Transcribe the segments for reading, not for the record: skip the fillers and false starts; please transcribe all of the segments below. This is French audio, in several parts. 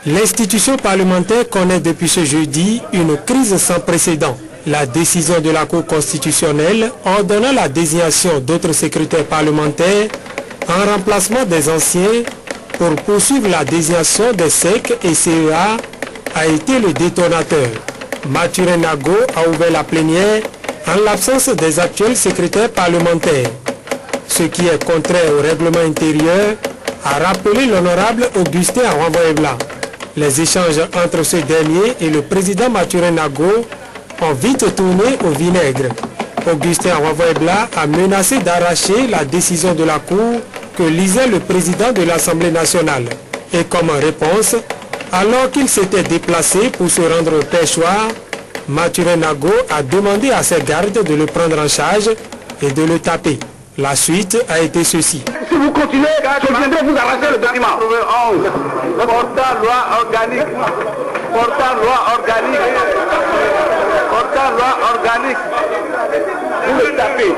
L'institution parlementaire connaît depuis ce jeudi une crise sans précédent. La décision de la Cour constitutionnelle ordonnant la désignation d'autres secrétaires parlementaires en remplacement des anciens pour poursuivre la désignation des SEC et CEA a été le détonateur. Mathurin Nago a ouvert la plénière en l'absence des actuels secrétaires parlementaires. Ce qui est contraire au règlement intérieur, a rappelé l'honorable Augustin Awanvoyebla. Les échanges entre ce dernier et le président Mathurin Nago ont vite tourné au vinaigre. Augustin Awanvoyebla a menacé d'arracher la décision de la Cour que lisait le président de l'Assemblée nationale. Et comme réponse, alors qu'il s'était déplacé pour se rendre au pêchoir, Mathurin Nago a demandé à ses gardes de le prendre en charge et de le taper. La suite a été ceci. Si vous continuez, je viendrai vous arracher le document. Portant loi organique. Portant loi organique. Portant loi organique. Vous le tapez.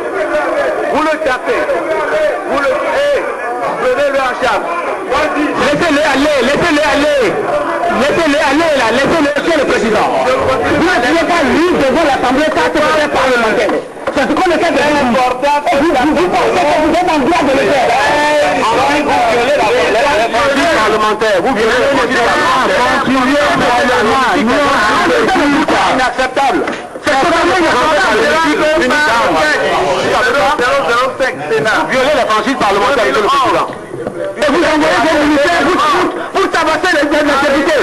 Vous le tapez. Vous le prenez-le en charge. Laissez-le aller, laissez-le aller. Laissez-le aller là, laissez-le, monsieur le président. Vous ne pouvez pas lire devant l'Assemblée parlementaire. C'est ce qu'on essaie de faire. Vous pensez que vous êtes en droit de le faire. Vous violez la parlementaire. Vous violez le inacceptable. C'est totalement inacceptable. Vous violez la franchise parlementaire, monsieur le président. Et vous envoyez des militaires pour tabasser les députés.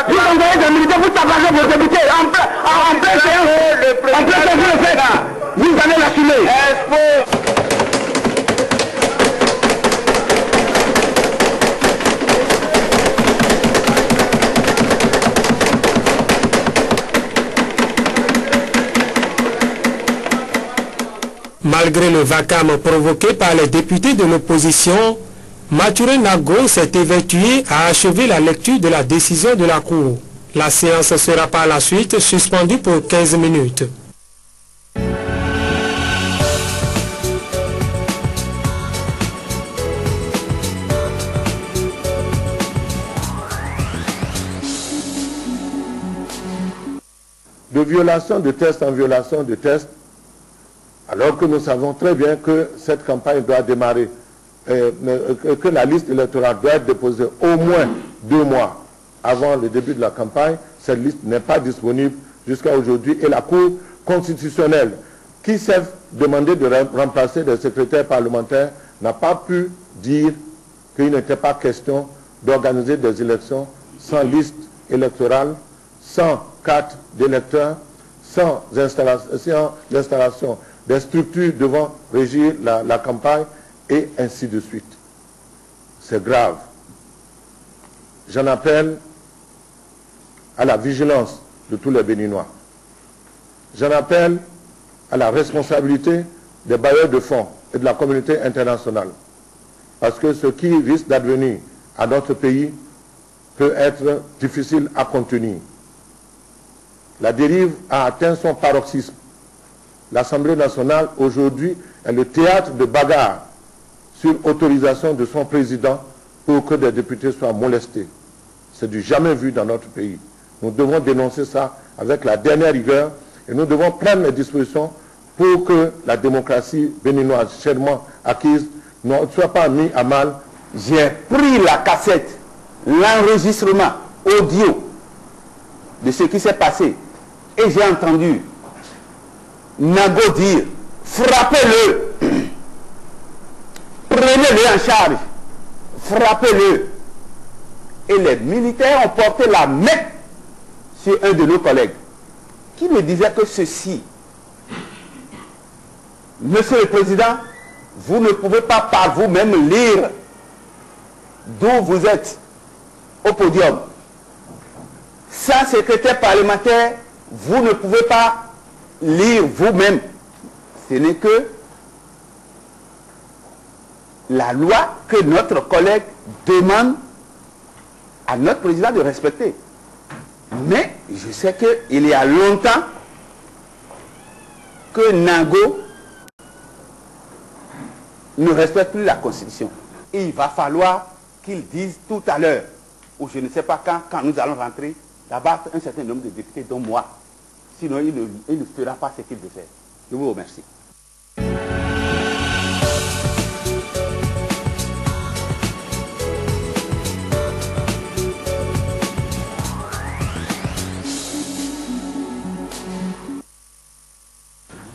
Vous envoyez des militaires pour tabasser vos députés. En plein séance, vous allez l'assumer. Malgré le vacarme provoqué par les députés de l'opposition, Mathurin Nago s'est évertué à achever la lecture de la décision de la Cour. La séance sera par la suite suspendue pour 15 minutes. De violation de test en violation de test, alors que nous savons très bien que cette campagne doit démarrer, que la liste électorale doit être déposée au moins 2 mois avant le début de la campagne. Cette liste n'est pas disponible jusqu'à aujourd'hui et la Cour constitutionnelle, qui s'est demandé de remplacer des secrétaires parlementaires, n'a pas pu dire qu'il n'était pas question d'organiser des élections sans liste électorale, sans carte d'électeurs, sans l'installation des structures devant régir la campagne, et ainsi de suite. C'est grave. J'en appelle à la vigilance de tous les Béninois. J'en appelle à la responsabilité des bailleurs de fonds et de la communauté internationale. Parce que ce qui risque d'advenir à notre pays peut être difficile à contenir. La dérive a atteint son paroxysme. L'Assemblée nationale, aujourd'hui, est le théâtre de bagarres sur autorisation de son président pour que des députés soient molestés. C'est du jamais vu dans notre pays. Nous devons dénoncer ça avec la dernière rigueur et nous devons prendre les dispositions pour que la démocratie béninoise chèrement acquise ne soit pas mise à mal. J'ai pris la cassette, l'enregistrement audio de ce qui s'est passé et j'ai entendu Nago dire « frappez-le ». Prenez-le en charge, frappez-le. Et les militaires ont porté la main sur un de nos collègues qui me disait que ceci, Monsieur le Président, vous ne pouvez pas par vous-même lire d'où vous êtes au podium. Sans secrétaire parlementaire, vous ne pouvez pas lire vous-même. Ce n'est que la loi que notre collègue demande à notre président de respecter. Mais je sais qu'il y a longtemps que Nago ne respecte plus la Constitution. Et il va falloir qu'il dise tout à l'heure ou je ne sais pas quand nous allons rentrer, d'abattre un certain nombre de députés, dont moi. Sinon, il ne fera pas ce qu'il veut faire. Je vous remercie.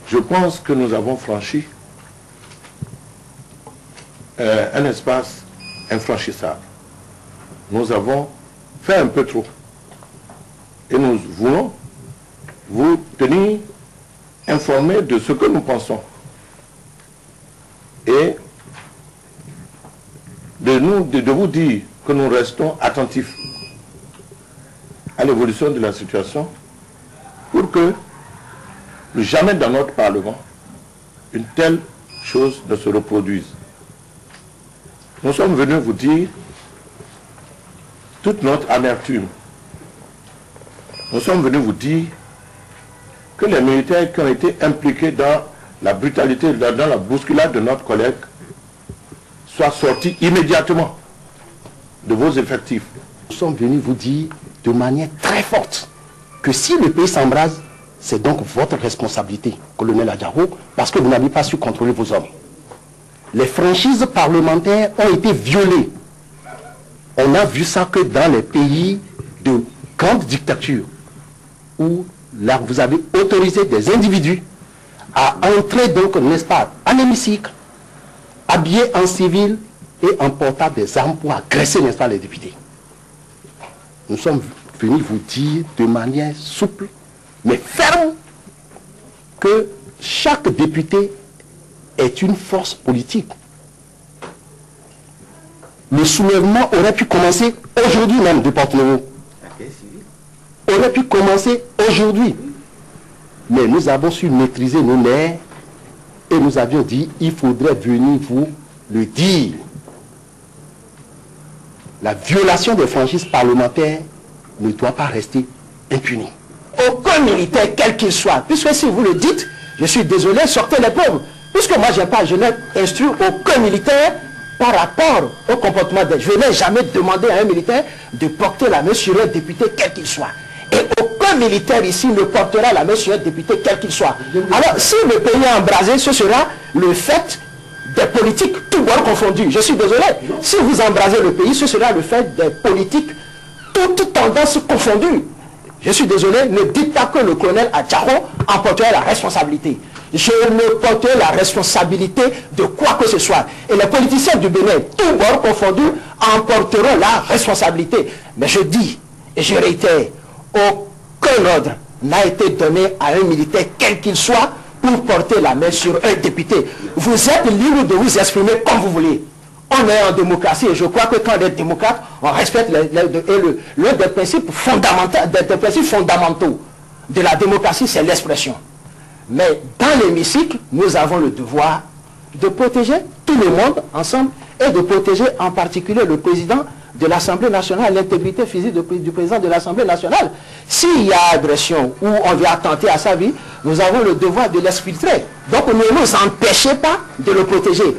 Je pense que nous avons franchi un espace infranchissable. Nous avons fait un peu trop. Et nous voulons vous tenir informés de ce que nous pensons. Et de vous dire que nous restons attentifs à l'évolution de la situation pour que jamais dans notre Parlement une telle chose ne se reproduise. Nous sommes venus vous dire toute notre amertume. Nous sommes venus vous dire que les militaires qui ont été impliqués dans la brutalité, dans la bousculade de notre collègue, soient sortis immédiatement de vos effectifs. Nous sommes venus vous dire de manière très forte que si le pays s'embrase, c'est donc votre responsabilité, colonel Adjaro, parce que vous n'avez pas su contrôler vos hommes. Les franchises parlementaires ont été violées. On a vu ça que dans les pays de grande dictature, où là vous avez autorisé des individus à entrer donc, n'est-ce pas, en hémicycle, habillés en civil et en portant des armes pour agresser, n'est-ce pas, les députés. Nous sommes venus vous dire de manière souple, mais ferme, que chaque député est une force politique. Le soulèvement aurait pu commencer aujourd'hui même de Porte-Nouveau. Aurait pu commencer aujourd'hui. Mais nous avons su maîtriser nos nerfs et nous avions dit, il faudrait venir vous le dire. La violation des franchises parlementaires ne doit pas rester impunie. Aucun militaire, quel qu'il soit, puisque si vous le dites, je suis désolé, sortez les pauvres. Puisque moi, je n'ai instruit aucun militaire par rapport au comportement des... Je n'ai jamais demandé à un militaire de porter la main sur un député, quel qu'il soit. Et aucun militaire ici ne portera la main sur un député, quel qu'il soit. Alors, si le pays est embrasé, ce sera le fait des politiques, tout bords confondus. Je suis désolé. Si vous embrasez le pays, ce sera le fait des politiques, toutes tendances confondues. Je suis désolé, ne dites pas que le colonel Adjaro emporterait la responsabilité. Je ne porterai la responsabilité de quoi que ce soit. Et les politiciens du Bénin, tous bords confondus, emporteront la responsabilité. Mais je dis, et je réitère, aucun ordre n'a été donné à un militaire, quel qu'il soit, pour porter la main sur un député. Vous êtes libre de vous exprimer comme vous voulez. On est en démocratie et je crois que quand on est démocrate, on respecte l'un des principes fondamentaux de la démocratie, c'est l'expression. Mais dans l'hémicycle, nous avons le devoir de protéger tout le monde ensemble et de protéger en particulier le président de l'Assemblée nationale, l'intégrité physique du président de l'Assemblée nationale. S'il y a agression ou on vient attenter à sa vie, nous avons le devoir de l'exfiltrer. Donc ne nous empêchez pas de le protéger.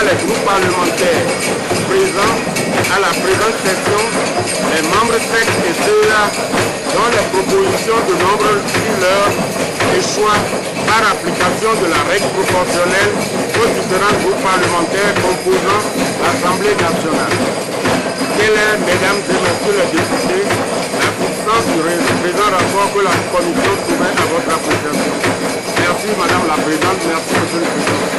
les groupes parlementaires présents à la présente session, les membres secs et ceux-là dont les propositions de nombre sur leur échoua par application de la règle proportionnelle aux différents groupes parlementaires composant l'Assemblée nationale. Quelle est, mesdames et messieurs les députés, la substance du présent rapport que la commission soumet à votre appréciation? Merci madame la présidente, merci monsieur le président.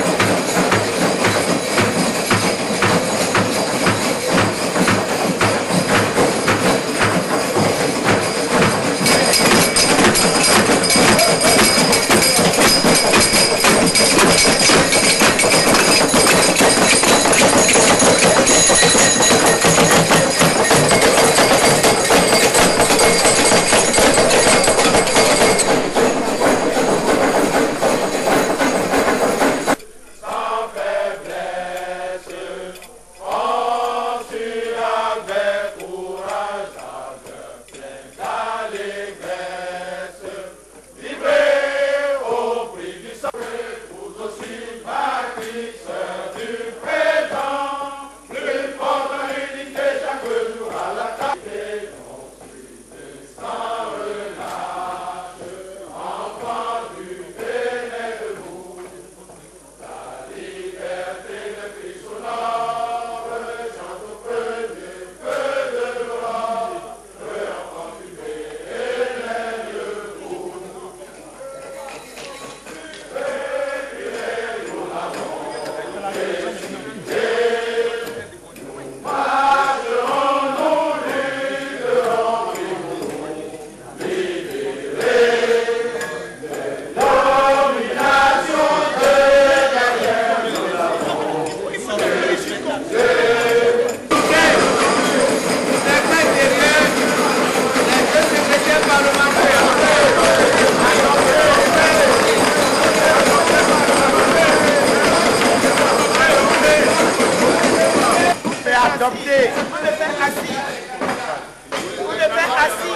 Adopté. Vous le faites assis. Vous le faites assis.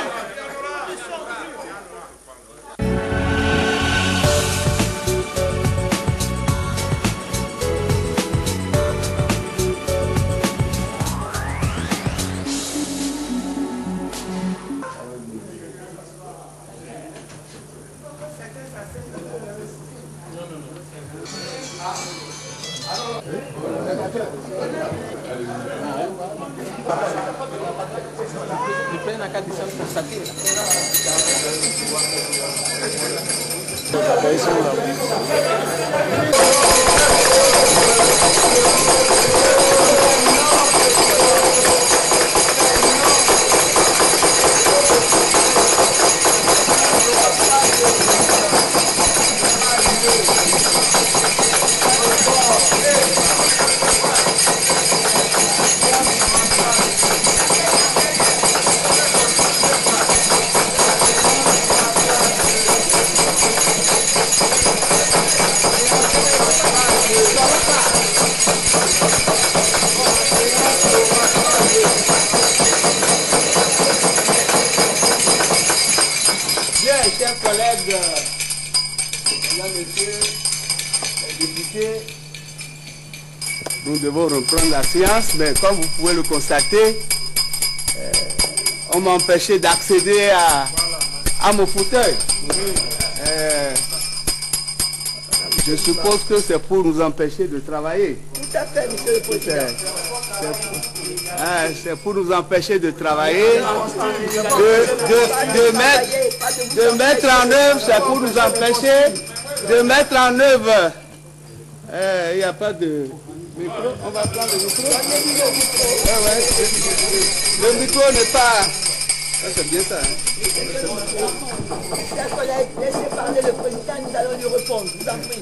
Chers collègues, mesdames, messieurs les députés, nous devons reprendre la séance, mais comme vous pouvez le constater, on m'a empêché d'accéder à mon fauteuil. Je suppose que c'est pour nous empêcher de travailler. Tout à fait, monsieur le président. C'est pour nous empêcher de travailler, de mettre en œuvre, c'est pour nous empêcher de mettre en œuvre. Il n'y a pas de micro, on va prendre le micro. Le micro n'est pas... C'est bien ça. Chers collègues, laissez parler le président, nous allons lui répondre. Je vous en prie.